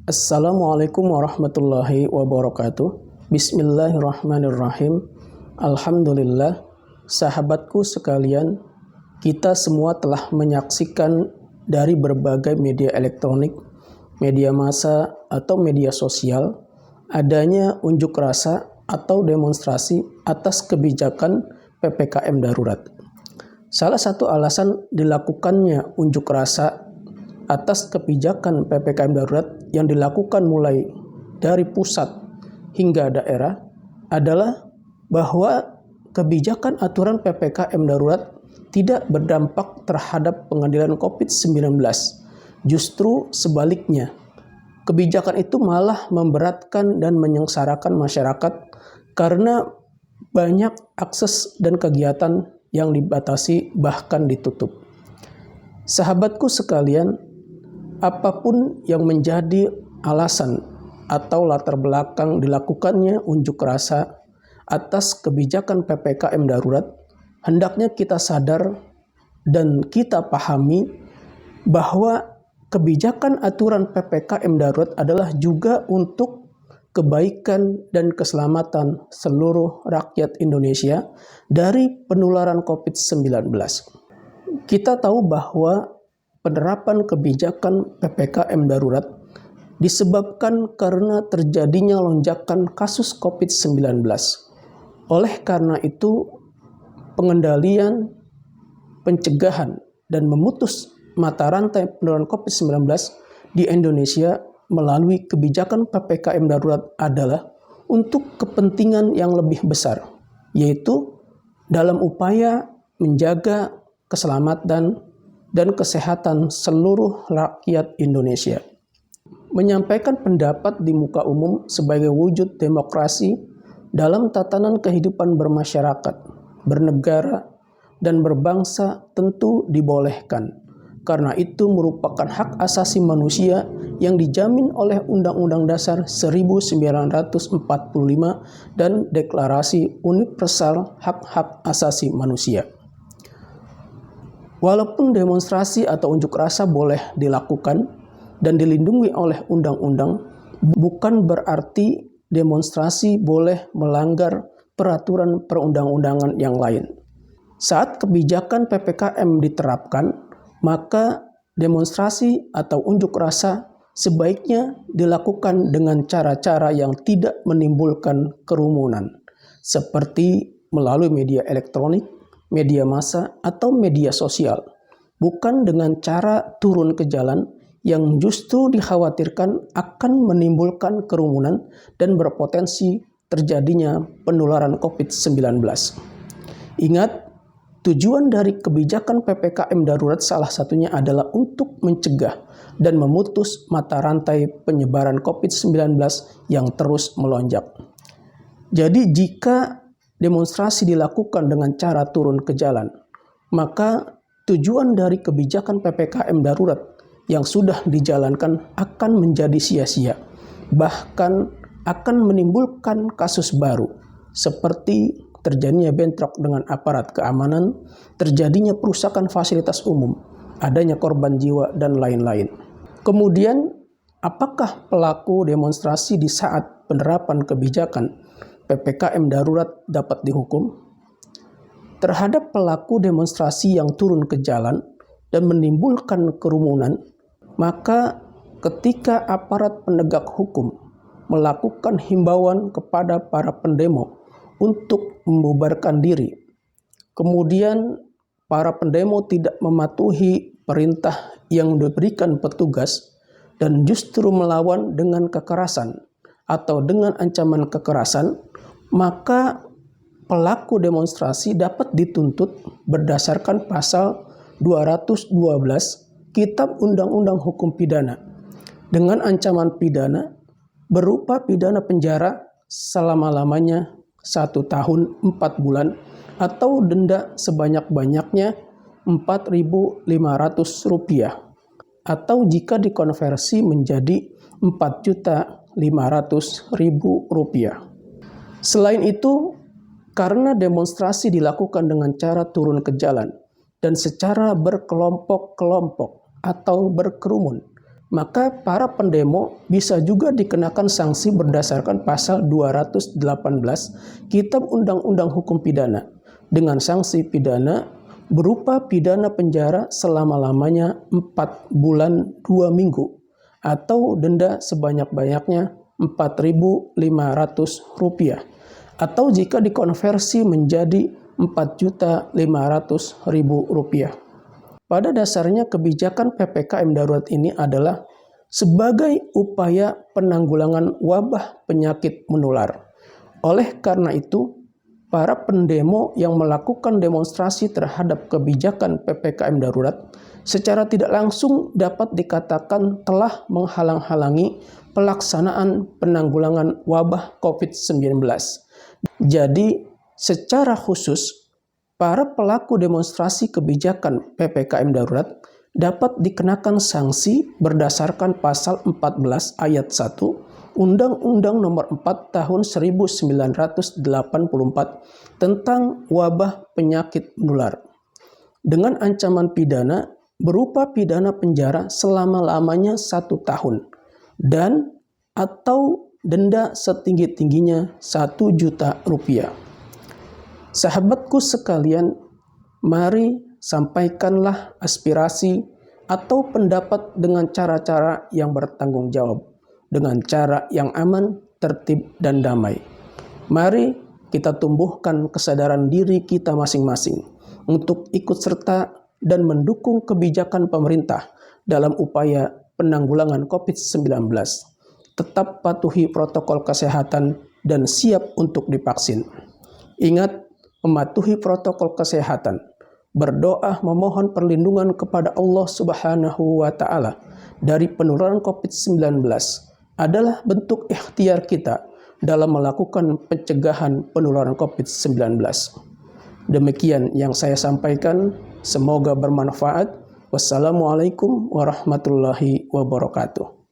Assalamualaikum warahmatullahi wabarakatuh. Bismillahirrahmanirrahim. Alhamdulillah, sahabatku sekalian, kita semua telah menyaksikan dari berbagai media elektronik, media massa atau media sosial, adanya unjuk rasa atau demonstrasi atas kebijakan PPKM darurat. Salah satu alasan dilakukannya unjuk rasa atas kebijakan PPKM darurat yang dilakukan mulai dari pusat hingga daerah adalah bahwa kebijakan aturan PPKM darurat tidak berdampak terhadap pengendalian COVID-19. Justru sebaliknya, kebijakan itu malah memberatkan dan menyengsarakan masyarakat karena banyak akses dan kegiatan yang dibatasi bahkan ditutup. Sahabatku sekalian, apapun yang menjadi alasan atau latar belakang dilakukannya unjuk rasa atas kebijakan PPKM darurat, hendaknya kita sadar dan kita pahami bahwa kebijakan aturan PPKM darurat adalah juga untuk kebaikan dan keselamatan seluruh rakyat Indonesia dari penularan COVID-19. Kita tahu bahwa penerapan kebijakan PPKM darurat disebabkan karena terjadinya lonjakan kasus COVID-19. Oleh karena itu, pengendalian, pencegahan, dan memutus mata rantai penularan COVID-19 di Indonesia melalui kebijakan PPKM darurat adalah untuk kepentingan yang lebih besar, yaitu dalam upaya menjaga keselamatan dan kesehatan seluruh rakyat Indonesia. Menyampaikan pendapat di muka umum sebagai wujud demokrasi dalam tatanan kehidupan bermasyarakat, bernegara, dan berbangsa tentu dibolehkan. Karena itu merupakan hak asasi manusia yang dijamin oleh Undang-Undang Dasar 1945 dan Deklarasi Universal Hak-Hak Asasi Manusia. Walaupun demonstrasi atau unjuk rasa boleh dilakukan dan dilindungi oleh undang-undang, bukan berarti demonstrasi boleh melanggar peraturan perundang-undangan yang lain. Saat kebijakan PPKM diterapkan, maka demonstrasi atau unjuk rasa sebaiknya dilakukan dengan cara-cara yang tidak menimbulkan kerumunan, seperti melalui media elektronik, media massa, atau media sosial, bukan dengan cara turun ke jalan yang justru dikhawatirkan akan menimbulkan kerumunan dan berpotensi terjadinya penularan COVID-19. Ingat, tujuan dari kebijakan PPKM darurat salah satunya adalah untuk mencegah dan memutus mata rantai penyebaran COVID-19 yang terus melonjak. Jadi jika demonstrasi dilakukan dengan cara turun ke jalan, maka tujuan dari kebijakan PPKM darurat yang sudah dijalankan akan menjadi sia-sia, bahkan akan menimbulkan kasus baru, seperti terjadinya bentrok dengan aparat keamanan, terjadinya perusakan fasilitas umum, adanya korban jiwa, dan lain-lain. Kemudian, apakah pelaku demonstrasi di saat penerapan kebijakan PPKM darurat dapat dihukum? Terhadap pelaku demonstrasi yang turun ke jalan dan menimbulkan kerumunan, maka ketika aparat penegak hukum melakukan himbauan kepada para pendemo untuk membubarkan diri, kemudian para pendemo tidak mematuhi perintah yang diberikan petugas dan justru melawan dengan kekerasan atau dengan ancaman kekerasan, maka pelaku demonstrasi dapat dituntut berdasarkan pasal 212 Kitab Undang-Undang Hukum Pidana dengan ancaman pidana berupa pidana penjara selama-lamanya 1 tahun 4 bulan atau denda sebanyak-banyaknya Rp4.500 atau jika dikonversi menjadi Rp4.500.000. Selain itu, karena demonstrasi dilakukan dengan cara turun ke jalan dan secara berkelompok-kelompok atau berkerumun, maka para pendemo bisa juga dikenakan sanksi berdasarkan pasal 218 Kitab Undang-Undang Hukum Pidana dengan sanksi pidana berupa pidana penjara selama-lamanya 4 bulan 2 minggu atau denda sebanyak-banyaknya Rp4.500 atau jika dikonversi menjadi Rp4.500.000. Pada dasarnya kebijakan PPKM darurat ini adalah sebagai upaya penanggulangan wabah penyakit menular. Oleh karena itu, para pendemo yang melakukan demonstrasi terhadap kebijakan PPKM darurat secara tidak langsung dapat dikatakan telah menghalang-halangi pelaksanaan penanggulangan wabah COVID-19. Jadi, secara khusus, para pelaku demonstrasi kebijakan PPKM darurat dapat dikenakan sanksi berdasarkan pasal 14 ayat 1 Undang-Undang Nomor 4 Tahun 1984 tentang wabah penyakit menular dengan ancaman pidana berupa pidana penjara selama-lamanya 1 tahun dan atau denda setinggi-tingginya Rp1.000.000. Sahabatku sekalian, mari sampaikanlah aspirasi atau pendapat dengan cara-cara yang bertanggung jawab, dengan cara yang aman, tertib, dan damai. Mari kita tumbuhkan kesadaran diri kita masing-masing untuk ikut serta dan mendukung kebijakan pemerintah dalam upaya penanggulangan COVID-19. Tetap patuhi protokol kesehatan dan siap untuk divaksin. Ingat, mematuhi protokol kesehatan, berdoa memohon perlindungan kepada Allah Subhanahu wa Ta'ala dari penularan COVID-19 adalah bentuk ikhtiar kita dalam melakukan pencegahan penularan COVID-19. Demikian yang saya sampaikan, semoga bermanfaat. Wassalamualaikum warahmatullahi wabarakatuh.